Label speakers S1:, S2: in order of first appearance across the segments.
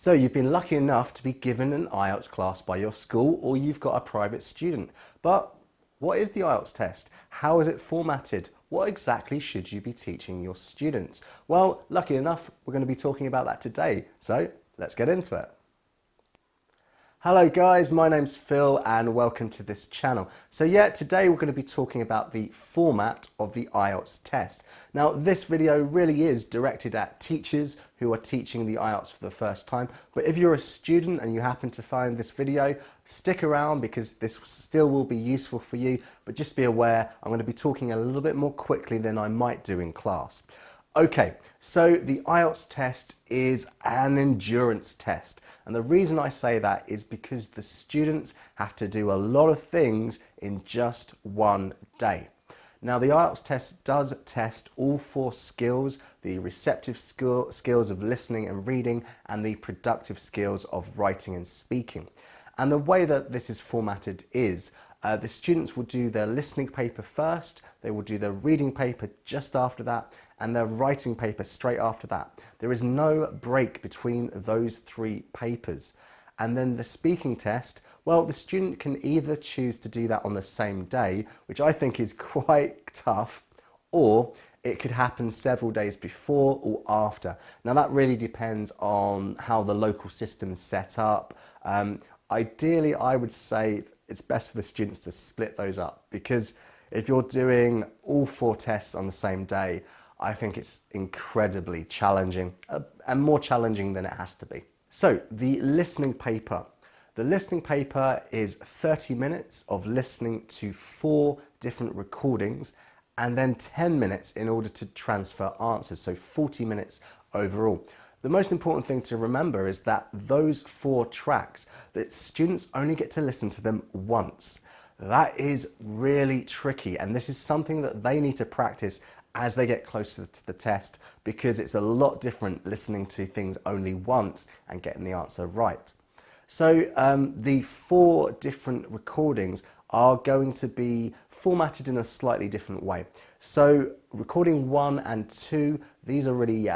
S1: So you've been lucky enough to be given an IELTS class by your school, or you've got a private student. But what is the IELTS test? How is it formatted? What exactly should you be teaching your students? Well, lucky enough, we're going to be talking about that today. So let's get into it. Hello guys, my name's Phil and welcome to this channel. So today we're going to be talking about the format of the IELTS test. Now this video really is directed at teachers who are teaching the IELTS for the first time, but if you're a student and you happen to find this video, stick around because this still will be useful for you, but just be aware I'm going to be talking a little bit more quickly than I might do in class. Okay, so the IELTS test is an endurance test. And the reason I say that is because the students have to do a lot of things in just one day. Now the IELTS test does test all four skills, the receptive skills of listening and reading and the productive skills of writing and speaking. And the way that this is formatted is the students will do their listening paper first, they will do their reading paper just after that, and their writing paper straight after that. There is no break between those three papers. And then the speaking test, well, the student can either choose to do that on the same day, which I think is quite tough, or it could happen several days before or after. Now that really depends on how the local system's set up. Ideally, I would say it's best for the students to split those up, because if you're doing all four tests on the same day, I think it's incredibly challenging and more challenging than it has to be. So the listening paper. The listening paper is 30 minutes of listening to 4 different recordings and then 10 minutes in order to transfer answers, so 40 minutes overall. The most important thing to remember is that those 4 tracks, that students only get to listen to them once. That is really tricky, and this is something that they need to practice as they get closer to the test, because it's a lot different listening to things only once and getting the answer right. So the 4 different recordings are going to be formatted in a slightly different way. So recording 1 and 2, these are really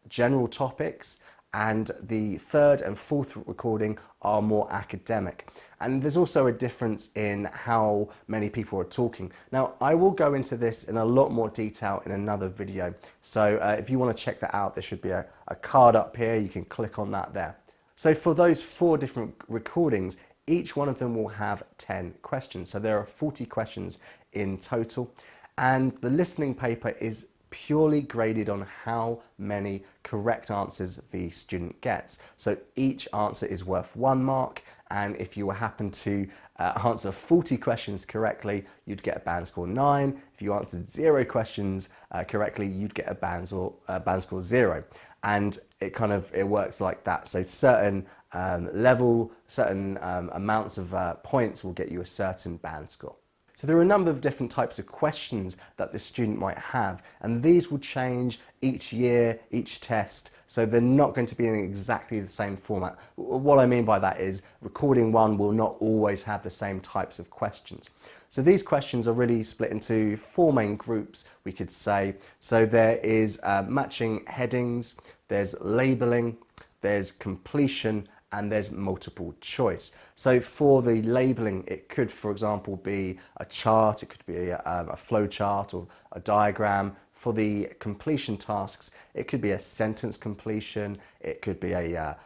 S1: general topics, and the 3rd and 4th recording are more academic. And there's also a difference in how many people are talking. Now, I will go into this in a lot more detail in another video. So if you want to check that out, there should be a card up here. You can click on that there. So for those 4 different recordings, each one of them will have 10 questions. So there are 40 questions in total. And the listening paper is purely graded on how many correct answers the student gets. So each answer is worth 1 mark, and if you happen to answer 40 questions correctly, you'd get a band score 9. If you answered 0 questions correctly, you'd get a band score 0. And it works like that. So certain certain amounts of points will get you a certain band score. So there are a number of different types of questions that the student might have, and these will change each year, each test, so they're not going to be in exactly the same format. What I mean by that is recording 1 will not always have the same types of questions. So these questions are really split into 4 main groups, we could say. So there is matching headings, there's labelling, there's completion, and there's multiple choice. So for the labelling, it could, for example, be a chart, it could be a flow chart or a diagram. For the completion tasks, it could be a sentence completion, it could be a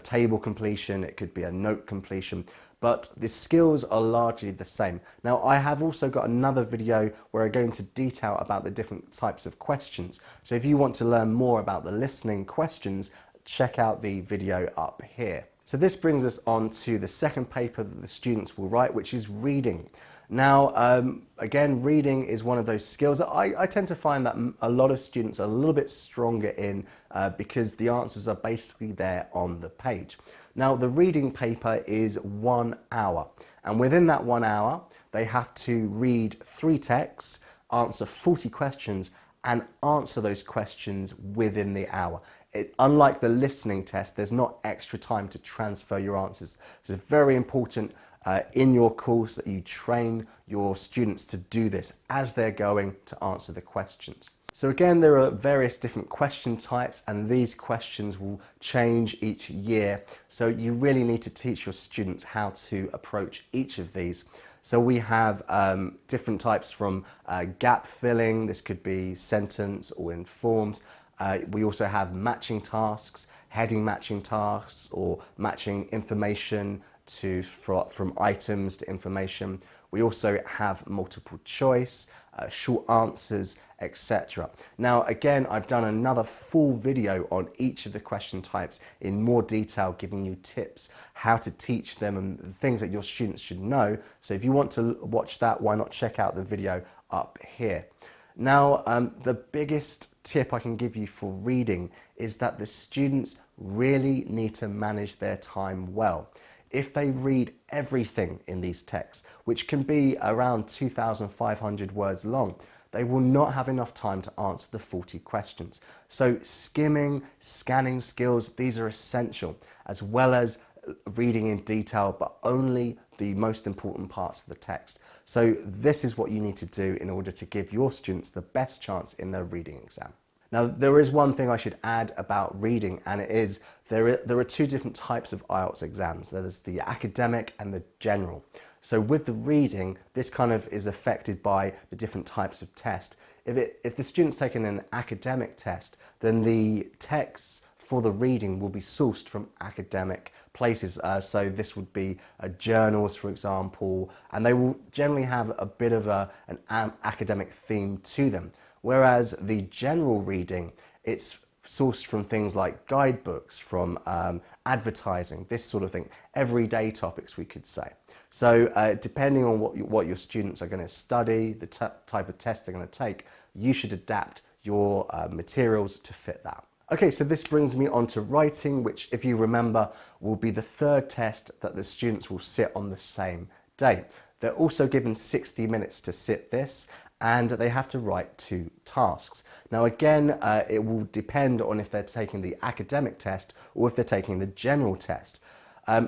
S1: table completion, it could be a note completion, but the skills are largely the same. Now, I have also got another video where I go into detail about the different types of questions. So if you want to learn more about the listening questions, check out the video up here. So this brings us on to the second paper that the students will write, which is reading. Now, again, reading is one of those skills that I tend to find that a lot of students are a little bit stronger in because the answers are basically there on the page. Now, the reading paper is 1 hour, and within that 1 hour, they have to read 3 texts, answer 40 questions, and answer those questions within the hour. Unlike the listening test, there's not extra time to transfer your answers. So it's very important in your course that you train your students to do this as they're going to answer the questions. So again, there are various different question types, and these questions will change each year. So you really need to teach your students how to approach each of these. So we have different types from gap filling. This could be sentence or in forms. We also have matching tasks, heading matching tasks, or matching information from items to information. We also have multiple choice, short answers, etc. Now again, I've done another full video on each of the question types in more detail, giving you tips how to teach them and the things that your students should know. So if you want to watch that, why not check out the video up here. Now the biggest tip I can give you for reading is that the students really need to manage their time well. If they read everything in these texts, which can be around 2,500 words long, they will not have enough time to answer the 40 questions. So skimming, scanning skills, these are essential, as well as reading in detail, but only the most important parts of the text. So this is what you need to do in order to give your students the best chance in their reading exam. Now, there is one thing I should add about reading, and it is there are two different types of IELTS exams. There's the academic and the general. So with the reading, this kind of is affected by the different types of test. If the student's taken an academic test, then the texts for the reading will be sourced from academic places. So this would be journals, for example, and they will generally have a bit of an academic theme to them. Whereas the general reading, it's sourced from things like guidebooks, from advertising, this sort of thing, everyday topics, we could say. So depending on what your students are going to study, the type of test they're going to take, you should adapt your materials to fit that. Okay, so this brings me on to writing, which, if you remember, will be the third test that the students will sit on the same day. They're also given 60 minutes to sit this, and they have to write 2 tasks. Now again, it will depend on if they're taking the academic test or if they're taking the general test.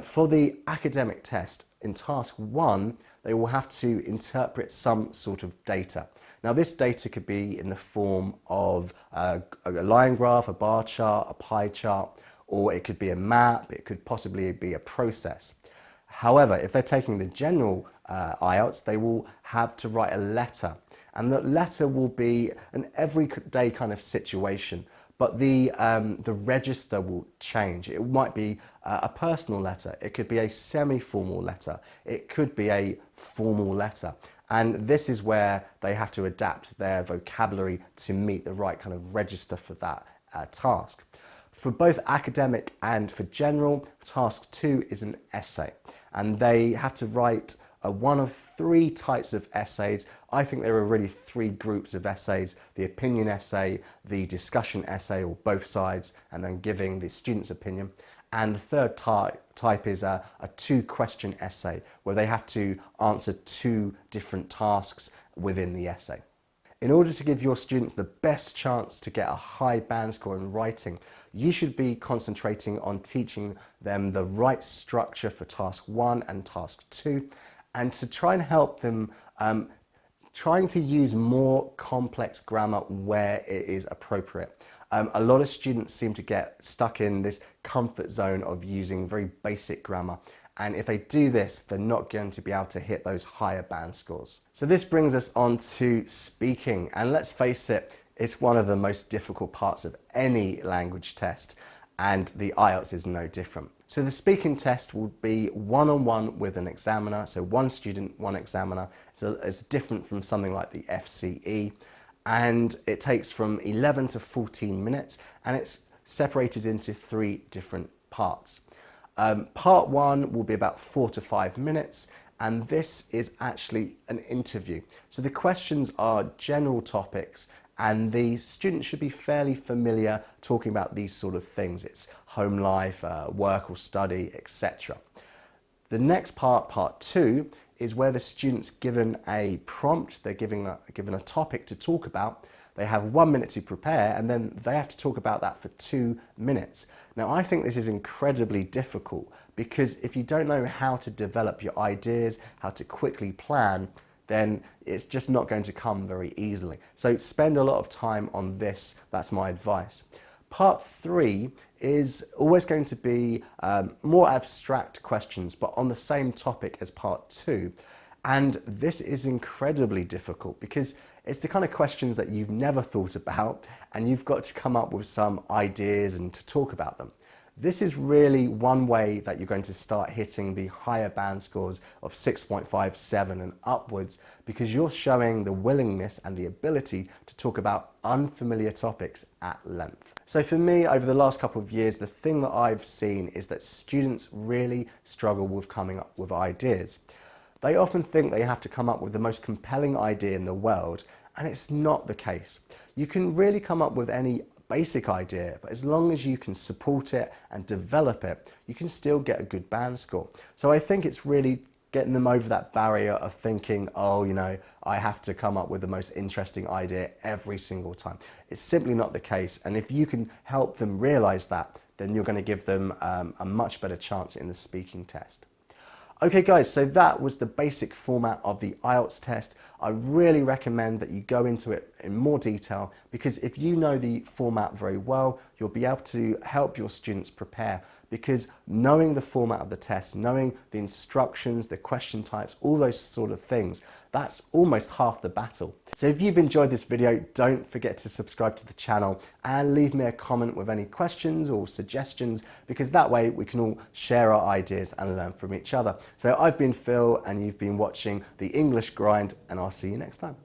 S1: For the academic test, in task 1, they will have to interpret some sort of data. Now this data could be in the form of a line graph, a bar chart, a pie chart, or it could be a map, it could possibly be a process. However, if they're taking the general IELTS, they will have to write a letter. And the letter will be an everyday kind of situation, but the register will change. It might be a personal letter, it could be a semi-formal letter, it could be a formal letter. And this is where they have to adapt their vocabulary to meet the right kind of register for that task. For both academic and for general, task 2 is an essay, and they have to write one of 3 types of essays. I think there are really 3 groups of essays: the opinion essay, the discussion essay, or both sides, and then giving the student's opinion. And the third type is a 2-question essay, where they have to answer 2 different tasks within the essay. In order to give your students the best chance to get a high band score in writing, you should be concentrating on teaching them the right structure for task 1 and task 2, and to try and help them trying to use more complex grammar where it is appropriate. A lot of students seem to get stuck in this comfort zone of using very basic grammar, and if they do this, they're not going to be able to hit those higher band scores. So this brings us on to speaking, and let's face it, it's one of the most difficult parts of any language test, and the IELTS is no different. So the speaking test will be one-on-one with an examiner, so 1 student, 1 examiner. So it's different from something like the FCE, and it takes from 11 to 14 minutes, and it's separated into 3 different parts. Part 1 will be about 4 to 5 minutes, and this is actually an interview. So the questions are general topics, and the student should be fairly familiar talking about these sort of things. It's home life, work or study, etc. The next part, part 2, is where the student's given a prompt, they're given a topic to talk about. They have 1 minute to prepare, and then they have to talk about that for 2 minutes. Now, I think this is incredibly difficult, because if you don't know how to develop your ideas, how to quickly plan, then it's just not going to come very easily. So spend a lot of time on this. That's my advice. Part 3 is always going to be more abstract questions, but on the same topic as part 2. And this is incredibly difficult because it's the kind of questions that you've never thought about, and you've got to come up with some ideas and to talk about them. This is really one way that you're going to start hitting the higher band scores of 6.5, 7 and upwards, because you're showing the willingness and the ability to talk about unfamiliar topics at length. So for me, over the last couple of years, the thing that I've seen is that students really struggle with coming up with ideas. They often think they have to come up with the most compelling idea in the world, and it's not the case. You can really come up with any basic idea, but as long as you can support it and develop it, you can still get a good band score. So I think it's really getting them over that barrier of thinking, oh, you know, I have to come up with the most interesting idea every single time. It's simply not the case, and if you can help them realize that, then you're going to give them a much better chance in the speaking test. Okay guys, so that was the basic format of the IELTS test. I really recommend that you go into it in more detail, because if you know the format very well, you'll be able to help your students prepare, because knowing the format of the test, knowing the instructions, the question types, all those sort of things, that's almost half the battle. So if you've enjoyed this video, don't forget to subscribe to the channel and leave me a comment with any questions or suggestions, because that way we can all share our ideas and learn from each other. So I've been Phil, and you've been watching The English Grind, and I'll see you next time.